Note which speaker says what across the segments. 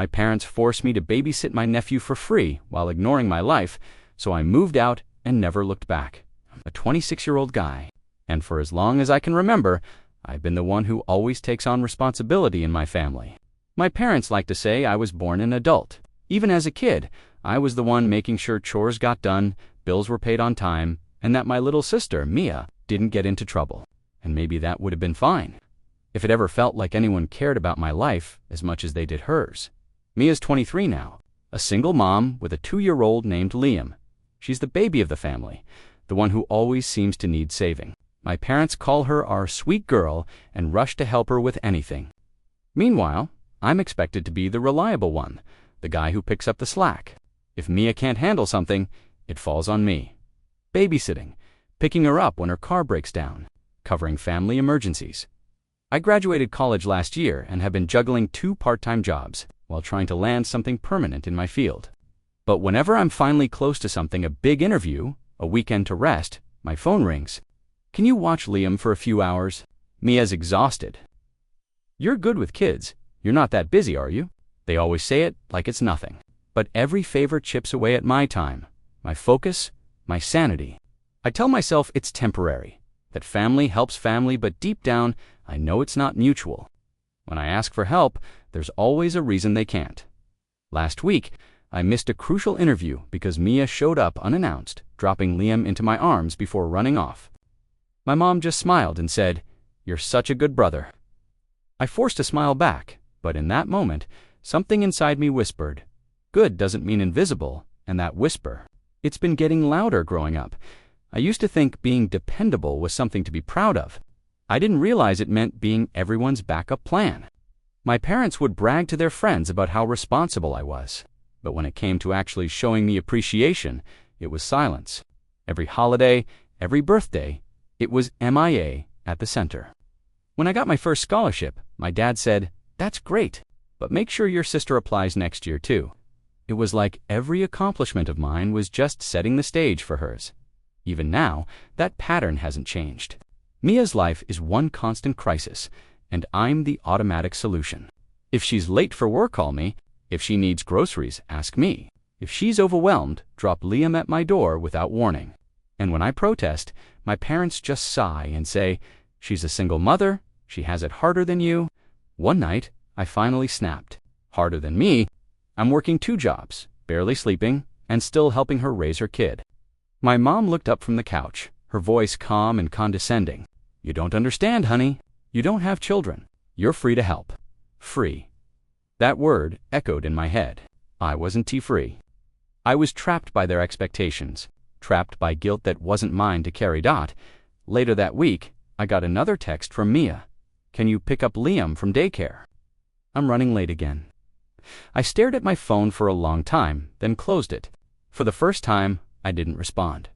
Speaker 1: My parents forced me to babysit my nephew for free while ignoring my life, so I moved out and never looked back. I'm a 26-year-old guy, and for as long as I can remember, I've been the one who always takes on responsibility in my family. My parents like to say I was born an adult. Even as a kid, I was the one making sure chores got done, bills were paid on time, and that my little sister, Mia, didn't get into trouble. And maybe that would have been fine, if it ever felt like anyone cared about my life as much as they did hers. Mia's 23 now, a single mom with a 2-year-old named Liam. She's the baby of the family, the one who always seems to need saving. My parents call her our sweet girl and rush to help her with anything. Meanwhile, I'm expected to be the reliable one, the guy who picks up the slack. If Mia can't handle something, it falls on me. Babysitting, picking her up when her car breaks down, covering family emergencies. I graduated college last year and have been juggling 2 part-time jobs while trying to land something permanent in my field. But whenever I'm finally close to something, a big interview, a weekend to rest, my phone rings. Can you watch Liam for a few hours? Mia's exhausted. You're good with kids. You're not that busy, are you? They always say it like it's nothing. But every favor chips away at my time, my focus, my sanity. I tell myself it's temporary, that family helps family, but deep down, I know it's not mutual. When I ask for help, there's always a reason they can't. Last week, I missed a crucial interview because Mia showed up unannounced, dropping Liam into my arms before running off. My mom just smiled and said, "You're such a good brother." I forced a smile back, but in that moment, something inside me whispered, good doesn't mean invisible, and that whisper, it's been getting louder growing up. I used to think being dependable was something to be proud of. I didn't realize it meant being everyone's backup plan. My parents would brag to their friends about how responsible I was, but when it came to actually showing me appreciation, it was silence. Every holiday, every birthday, it was MIA at the center. When I got my first scholarship, my dad said, "That's great, but make sure your sister applies next year too." It was like every accomplishment of mine was just setting the stage for hers. Even now, that pattern hasn't changed. Mia's life is one constant crisis, and I'm the automatic solution. If she's late for work, call me. If she needs groceries, ask me. If she's overwhelmed, drop Liam at my door without warning. And when I protest, my parents just sigh and say, "She's a single mother, she has it harder than you." One night, I finally snapped. Harder than me? I'm working 2 jobs, barely sleeping, and still helping her raise her kid. My mom looked up from the couch, her voice calm and condescending. "You don't understand, honey. You don't have children. You're free to help." Free. That word echoed in my head. I wasn't free. I was trapped by their expectations, trapped by guilt that wasn't mine to carry. Later that week, I got another text from Mia. "Can you pick up Liam from daycare?" I'm running late again. I stared at my phone for a long time, then closed it. For the first time, I didn't respond.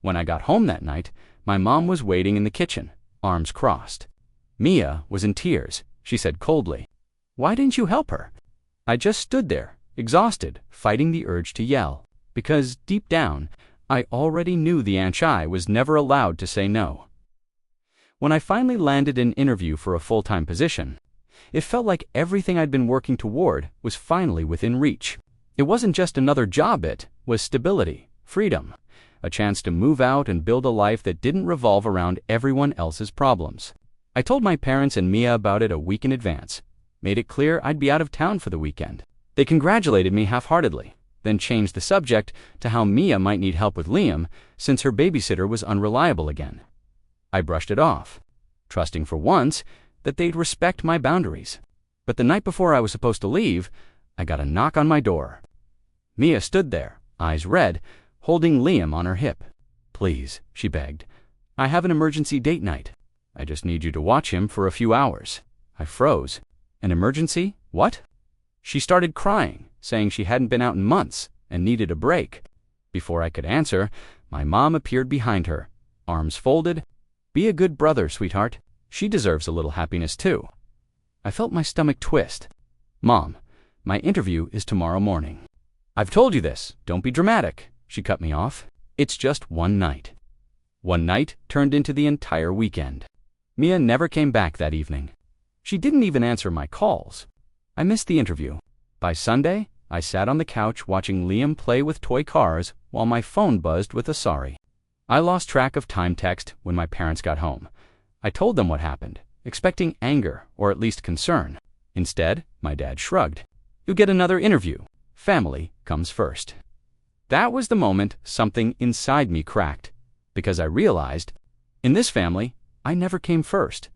Speaker 1: When I got home that night, my mom was waiting in the kitchen, arms crossed. Mia was in tears. She said coldly, "Why didn't you help her?" I just stood there, exhausted, fighting the urge to yell, because deep down, I already knew the Anchai was never allowed to say no. When I finally landed an interview for a full-time position, it felt like everything I'd been working toward was finally within reach. It wasn't just another job, it was stability, freedom, a chance to move out and build a life that didn't revolve around everyone else's problems. I told my parents and Mia about it a week in advance, made it clear I'd be out of town for the weekend. They congratulated me half-heartedly, then changed the subject to how Mia might need help with Liam since her babysitter was unreliable again. I brushed it off, trusting for once that they'd respect my boundaries. But the night before I was supposed to leave, I got a knock on my door. Mia stood there, eyes red, holding Liam on her hip. "Please," she begged. "I have an emergency date night. I just need you to watch him for a few hours." I froze. An emergency? What? She started crying, saying she hadn't been out in months and needed a break. Before I could answer, my mom appeared behind her, arms folded. "Be a good brother, sweetheart. She deserves a little happiness too." I felt my stomach twist. "Mom, my interview is tomorrow morning." "I've told you this. Don't be dramatic." She cut me off. "It's just one night." One night turned into the entire weekend. Mia never came back that evening. She didn't even answer my calls. I missed the interview, By Sunday, I sat on the couch watching Liam play with toy cars while my phone buzzed with a sorry. I lost track of time text when my parents got home. I told them what happened, expecting anger or at least concern. Instead, my dad shrugged. "You'll get another interview. Family comes first." That was the moment something inside me cracked, because I realized, in this family, I never came first.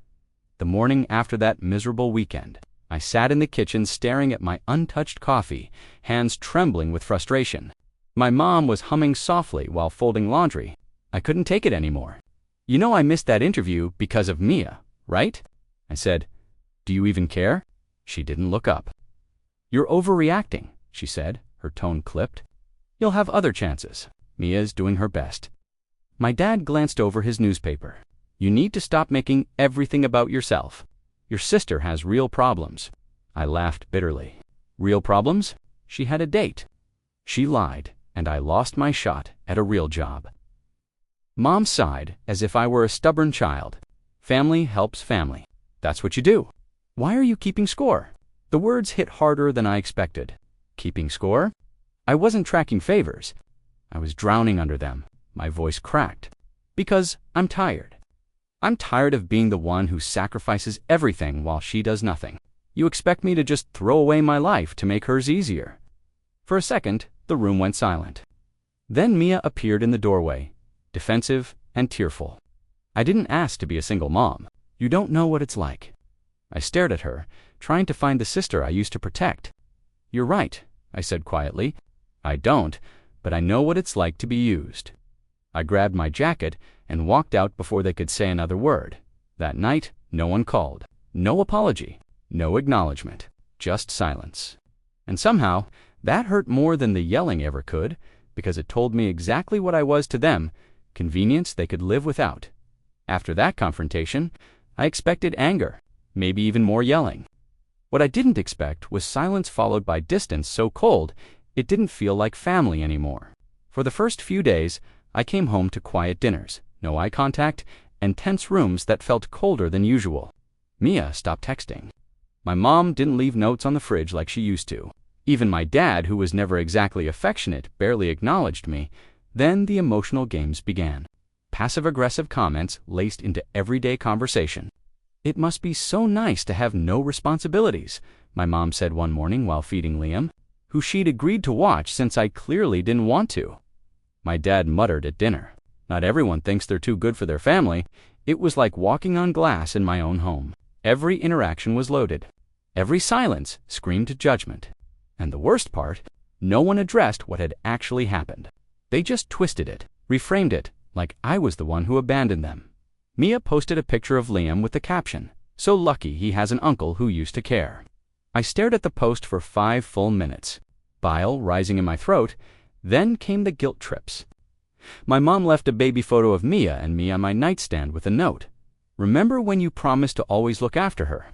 Speaker 1: The morning after that miserable weekend, I sat in the kitchen staring at my untouched coffee, hands trembling with frustration. My mom was humming softly while folding laundry. I couldn't take it anymore. "You know I missed that interview because of Mia, right?" I said. "Do you even care?" She didn't look up. "You're overreacting," she said, her tone clipped. "You'll have other chances. Mia's doing her best." My dad glanced over his newspaper. "You need to stop making everything about yourself. Your sister has real problems." I laughed bitterly. "Real problems? She had a date." She lied, and I lost my shot at a real job. Mom sighed as if I were a stubborn child. "Family helps family. That's what you do. Why are you keeping score?" The words hit harder than I expected. Keeping score? I wasn't tracking favors. I was drowning under them. My voice cracked. "Because I'm tired. I'm tired of being the one who sacrifices everything while she does nothing. You expect me to just throw away my life to make hers easier." For a second, the room went silent. Then Mia appeared in the doorway, defensive and tearful. "I didn't ask to be a single mom. You don't know what it's like." I stared at her, trying to find the sister I used to protect. "You're right," I said quietly. "I don't, but I know what it's like to be used." I grabbed my jacket and walked out before they could say another word. That night, no one called. No apology. No acknowledgement. Just silence. And somehow, that hurt more than the yelling ever could, because it told me exactly what I was to them, convenience they could live without. After that confrontation, I expected anger, maybe even more yelling. What I didn't expect was silence followed by distance so cold it didn't feel like family anymore. For the first few days, I came home to quiet dinners, no eye contact, and tense rooms that felt colder than usual. Mia stopped texting. My mom didn't leave notes on the fridge like she used to. Even my dad, who was never exactly affectionate, barely acknowledged me. Then the emotional games began. Passive-aggressive comments laced into everyday conversation. "It must be so nice to have no responsibilities," my mom said one morning while feeding Liam, who she'd agreed to watch since I clearly didn't want to. My dad muttered at dinner. Not everyone thinks they're too good for their family. It was like walking on glass in my own home. Every interaction was loaded. Every silence screamed judgment. And the worst part, no one addressed what had actually happened. They just twisted it, reframed it, like I was the one who abandoned them. Mia posted a picture of Liam with the caption, "So lucky he has an uncle who used to care." I stared at the post for 5 full minutes, bile rising in my throat. Then came the guilt trips. My mom left a baby photo of Mia and me on my nightstand with a note. "Remember when you promised to always look after her?"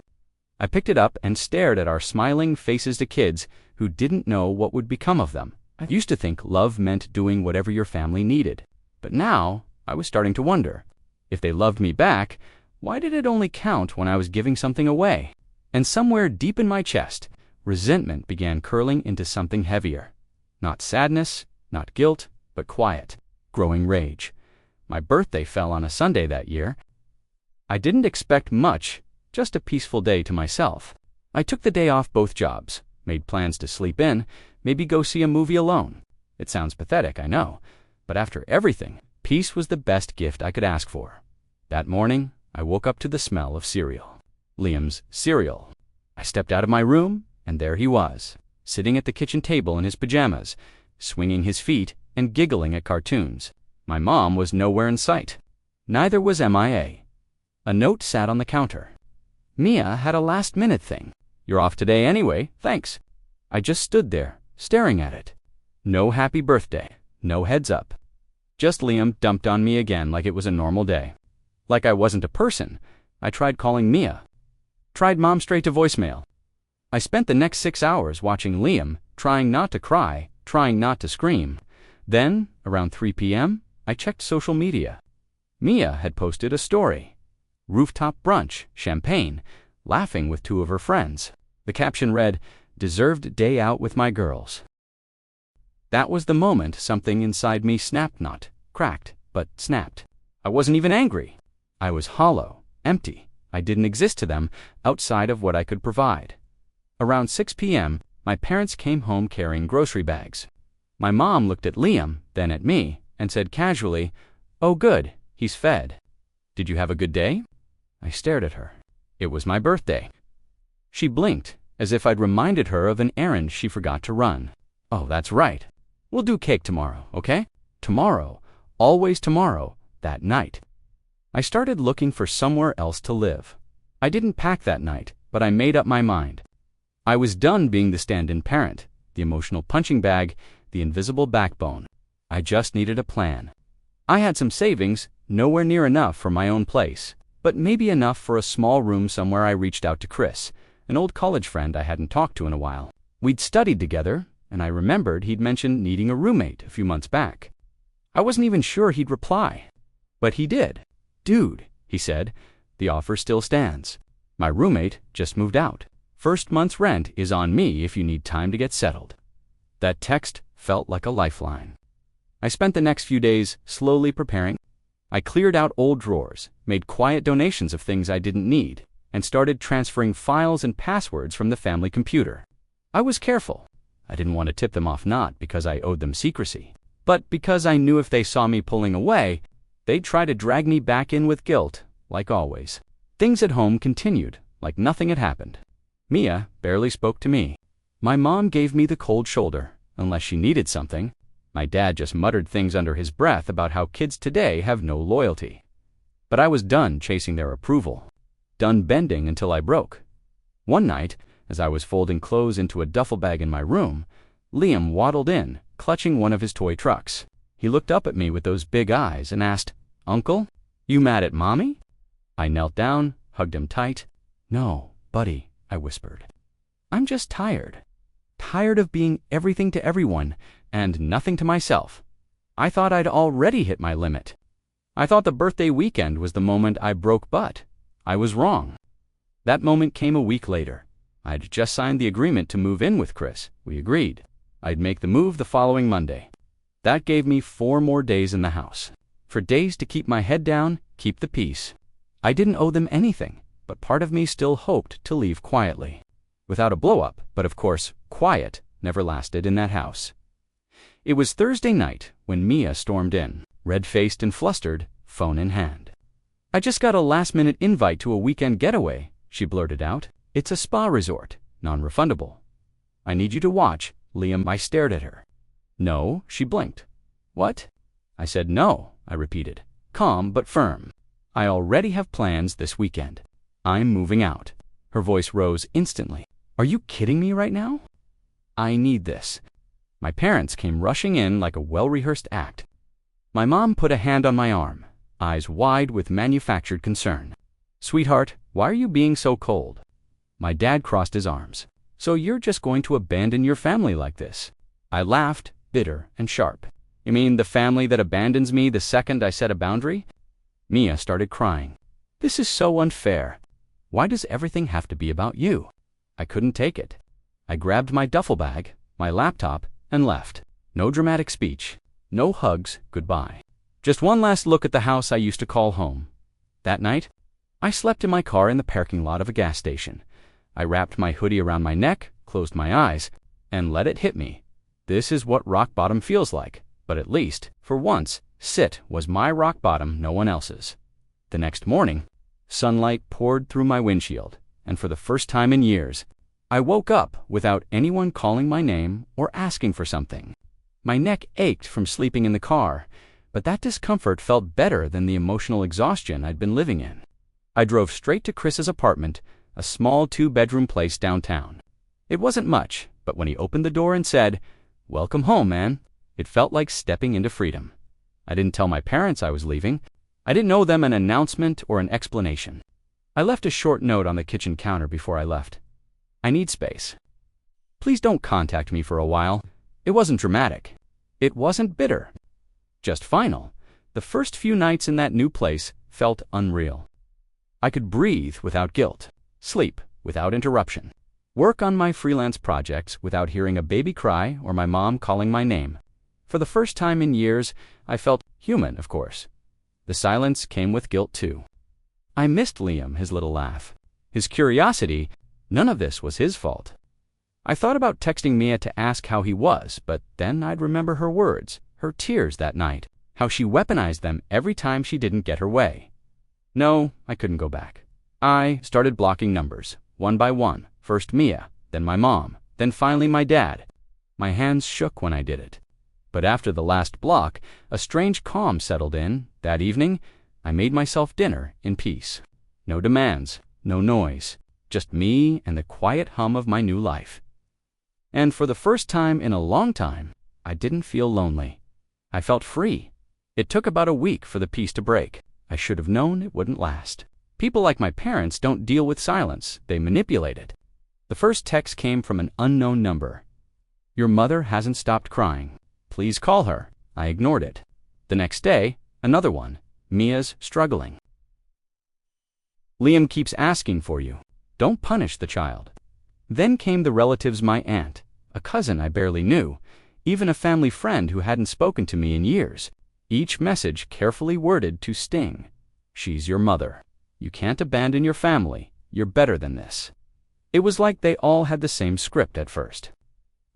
Speaker 1: I picked it up and stared at our smiling faces to kids who didn't know what would become of them. I used to think love meant doing whatever your family needed. But now, I was starting to wonder, if they loved me back, why did it only count when I was giving something away? And somewhere deep in my chest, resentment began curling into something heavier. Not sadness, not guilt, but quiet, growing rage. My birthday fell on a Sunday that year. I didn't expect much, just a peaceful day to myself. I took the day off both jobs, made plans to sleep in, maybe go see a movie alone. It sounds pathetic, I know, but after everything, peace was the best gift I could ask for. That morning, I woke up to the smell of cereal. Liam's cereal. I stepped out of my room, and there he was, sitting at the kitchen table in his pajamas, swinging his feet and giggling at cartoons. My mom was nowhere in sight. Neither was MIA. A note sat on the counter. "Mia had a last-minute thing. You're off today anyway, thanks." I just stood there, staring at it. No happy birthday, no heads up. Just Liam dumped on me again like it was a normal day. Like I wasn't a person. I tried calling Mia. Tried mom straight to voicemail. I spent the next 6 hours watching Liam, trying not to cry, trying not to scream. Then, around 3 p.m., I checked social media. Mia had posted a story. Rooftop brunch, champagne, laughing with 2 of her friends. The caption read, Deserved day out with my girls. That was the moment something inside me snapped, not cracked, but snapped. I wasn't even angry. I was hollow, empty. I didn't exist to them outside of what I could provide. Around 6 p.m., my parents came home carrying grocery bags. My mom looked at Liam, then at me, and said casually, "Oh good, he's fed. Did you have a good day?" I stared at her. It was my birthday. She blinked, as if I'd reminded her of an errand she forgot to run. "Oh, that's right. We'll do cake tomorrow, okay? Tomorrow, always tomorrow, that night." I started looking for somewhere else to live. I didn't pack that night, but I made up my mind. I was done being the stand-in parent, the emotional punching bag, the invisible backbone. I just needed a plan. I had some savings, nowhere near enough for my own place, but maybe enough for a small room somewhere. I reached out to Chris, an old college friend I hadn't talked to in a while. We'd studied together, and I remembered he'd mentioned needing a roommate a few months back. I wasn't even sure he'd reply, but he did. "Dude," he said, "the offer still stands. My roommate just moved out. First month's rent is on me if you need time to get settled." That text felt like a lifeline. I spent the next few days slowly preparing. I cleared out old drawers, made quiet donations of things I didn't need, and started transferring files and passwords from the family computer. I was careful. I didn't want to tip them off, not because I owed them secrecy, but because I knew if they saw me pulling away, they'd try to drag me back in with guilt, like always. Things at home continued, like nothing had happened. Mia barely spoke to me. My mom gave me the cold shoulder, unless she needed something. My dad just muttered things under his breath about how kids today have no loyalty. But I was done chasing their approval, done bending until I broke. One night, as I was folding clothes into a duffel bag in my room, Liam waddled in, clutching one of his toy trucks. He looked up at me with those big eyes and asked, "Uncle, you mad at Mommy?" I knelt down, hugged him tight. "No, buddy," I whispered. "I'm just tired. Tired of being everything to everyone and nothing to myself. I thought I'd already hit my limit. I thought the birthday weekend was the moment I broke, but I was wrong." That moment came a week later. I'd just signed the agreement to move in with Chris. We agreed. I'd make the move the following Monday. That gave me 4 more days in the house. For days to keep my head down, keep the peace. I didn't owe them anything, but part of me still hoped to leave quietly. Without a blow-up, but of course, quiet never lasted in that house. It was Thursday night when Mia stormed in, red-faced and flustered, phone in hand. "I just got a last-minute invite to a weekend getaway," she blurted out. "It's a spa resort, non-refundable. I need you to watch, Liam." I stared at her. "No," she blinked. "What?" I said no, I repeated, calm but firm. "I already have plans this weekend. I'm moving out." Her voice rose instantly. "Are you kidding me right now? I need this." My parents came rushing in like a well-rehearsed act. My mom put a hand on my arm, eyes wide with manufactured concern. "Sweetheart, why are you being so cold?" My dad crossed his arms. "So you're just going to abandon your family like this?" I laughed, bitter and sharp. "You mean the family that abandons me the second I set a boundary?" Mia started crying. "This is so unfair. Why does everything have to be about you?" I couldn't take it. I grabbed my duffel bag, my laptop, and left. No dramatic speech. No hugs, goodbye. Just one last look at the house I used to call home. That night, I slept in my car in the parking lot of a gas station. I wrapped my hoodie around my neck, closed my eyes, and let it hit me. This is what rock bottom feels like, but at least, for once, Sit was my rock bottom, no one else's. The next morning, sunlight poured through my windshield, and for the first time in years, I woke up without anyone calling my name or asking for something. My neck ached from sleeping in the car, but that discomfort felt better than the emotional exhaustion I'd been living in. I drove straight to Chris's apartment, a small 2-bedroom place downtown. It wasn't much, but when he opened the door and said, "Welcome home, man," it felt like stepping into freedom. I didn't tell my parents I was leaving. I didn't owe them an announcement or an explanation. I left a short note on the kitchen counter before I left. "I need space. Please don't contact me for a while." It wasn't dramatic. It wasn't bitter. Just final. The first few nights in that new place felt unreal. I could breathe without guilt, sleep without interruption. Work on my freelance projects without hearing a baby cry or my mom calling my name. For the first time in years, I felt human, of course. The silence came with guilt, too. I missed Liam, his little laugh, his curiosity. None of this was his fault. I thought about texting Mia to ask how he was, but then I'd remember her words, her tears that night, how she weaponized them every time she didn't get her way. No, I couldn't go back. I started blocking numbers, one by one, first Mia, then my mom, then finally my dad. My hands shook when I did it. But after the last block, a strange calm settled in. That evening, I made myself dinner in peace. No demands, no noise, just me and the quiet hum of my new life. And for the first time in a long time, I didn't feel lonely. I felt free. It took about a week for the peace to break. I should have known it wouldn't last. People like my parents don't deal with silence, they manipulate it. The first text came from an unknown number. "Your mother hasn't stopped crying. Please call her." I ignored it. The next day, another one. "Mia's struggling. Liam keeps asking for you. Don't punish the child." Then came the relatives, my aunt, a cousin I barely knew, even a family friend who hadn't spoken to me in years. Each message carefully worded to sting. "She's your mother. You can't abandon your family. You're better than this." It was like they all had the same script at first.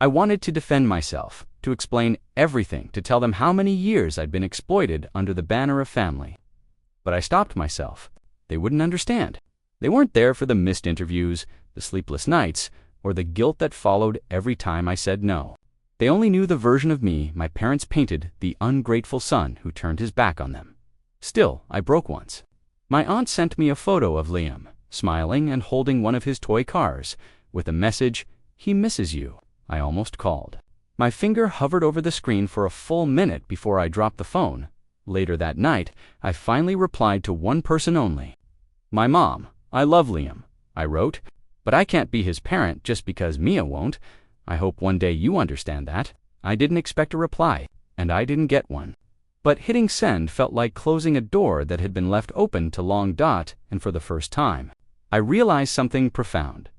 Speaker 1: I wanted to defend myself, to explain everything, to tell them how many years I'd been exploited under the banner of family. But I stopped myself. They wouldn't understand. They weren't there for the missed interviews, the sleepless nights, or the guilt that followed every time I said no. They only knew the version of me my parents painted, the ungrateful son who turned his back on them. Still, I broke once. My aunt sent me a photo of Liam, smiling and holding one of his toy cars, with a message, "He misses you." I almost called. My finger hovered over the screen for a full minute before I dropped the phone. Later that night, I finally replied to one person only. "My mom, I love Liam," I wrote, "but I can't be his parent just because Mia won't. I hope one day you understand that." I didn't expect a reply, and I didn't get one. But hitting send felt like closing a door that had been left open to long dot, and for the first time, I realized something profound.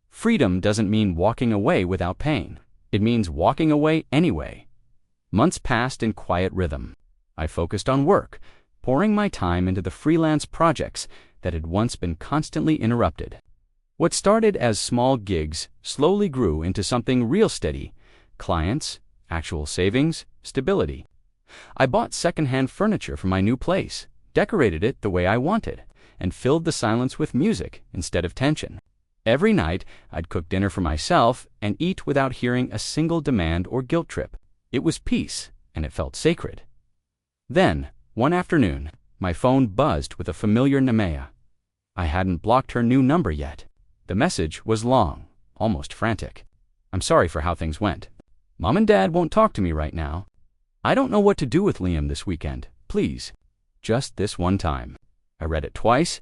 Speaker 1: Freedom doesn't mean walking away without pain. It means walking away anyway. Months passed in quiet rhythm. I focused on work, pouring my time into the freelance projects that had once been constantly interrupted. What started as small gigs slowly grew into something real steady: clients, actual savings, stability. I bought secondhand furniture for my new place, decorated it the way I wanted, and filled the silence with music instead of tension. Every night, I'd cook dinner for myself and eat without hearing a single demand or guilt trip. It was peace, and it felt sacred. Then, one afternoon, my phone buzzed with a familiar Nemea. I hadn't blocked her new number yet. The message was long, almost frantic. "I'm sorry for how things went. Mom and Dad won't talk to me right now. I don't know what to do with Liam this weekend. Please, just this one time." I read it twice.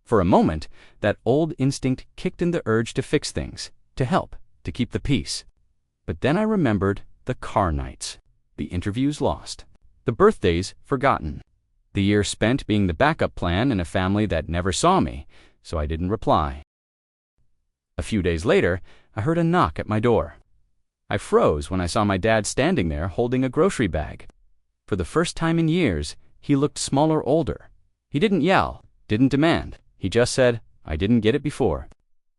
Speaker 1: For a moment, that old instinct kicked in, the urge to fix things, to help, to keep the peace. But then I remembered the car nights, the interviews lost, the birthdays forgotten, the year spent being the backup plan in a family that never saw me, so I didn't reply. A few days later, I heard a knock at my door. I froze when I saw my dad standing there holding a grocery bag. For the first time in years, he looked smaller, older. He didn't yell, didn't demand. He just said, "I didn't get it before.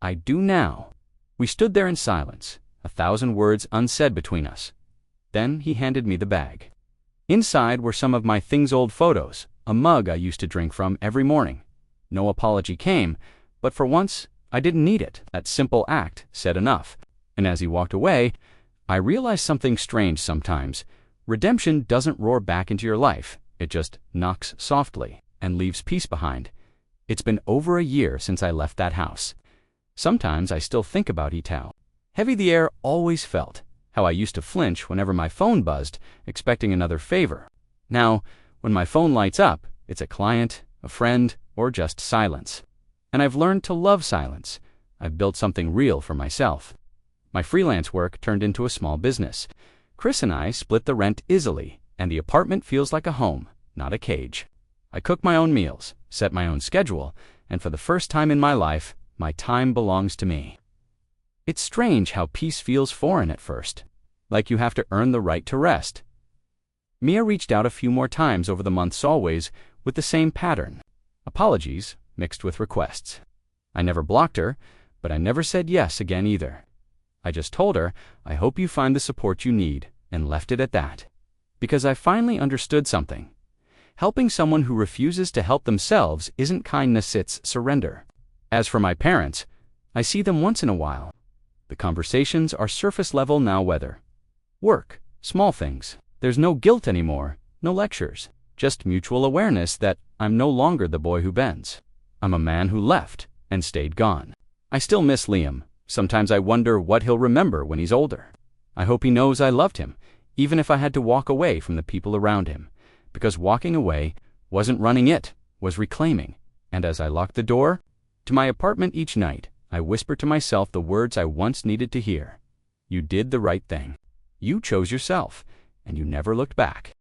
Speaker 1: I do now." We stood there in silence, 1,000 words unsaid between us. Then he handed me the bag. Inside were some of my things, old photos, a mug I used to drink from every morning. No apology came, but for once, I didn't need it. That simple act said enough. And as he walked away, I realized something strange sometimes. Redemption doesn't roar back into your life. It just knocks softly and leaves peace behind. It's been over a year since I left that house. Sometimes I still think about it, how heavy the air always felt, how I used to flinch whenever my phone buzzed, expecting another favor. Now, when my phone lights up, it's a client, a friend, or just silence. And I've learned to love silence. I've built something real for myself. My freelance work turned into a small business. Chris and I split the rent easily, and the apartment feels like a home, not a cage. I cook my own meals, set my own schedule, and for the first time in my life, my time belongs to me. It's strange how peace feels foreign at first, like you have to earn the right to rest. Mia reached out a few more times over the months, always with the same pattern: apologies mixed with requests. I never blocked her, but I never said yes again either. I just told her, I hope you find the support you need, and left it at that. Because I finally understood something. Helping someone who refuses to help themselves isn't kindness, it's surrender. As for my parents, I see them once in a while. The conversations are surface level now, whether work, small things. There's no guilt anymore, no lectures, just mutual awareness that I'm no longer the boy who bends. I'm a man who left and stayed gone. I still miss Liam. Sometimes I wonder what he'll remember when he's older. I hope he knows I loved him, even if I had to walk away from the people around him, because walking away wasn't running, it was reclaiming. And as I locked the door to my apartment each night, I whispered to myself the words I once needed to hear. You did the right thing. You chose yourself, and you never looked back.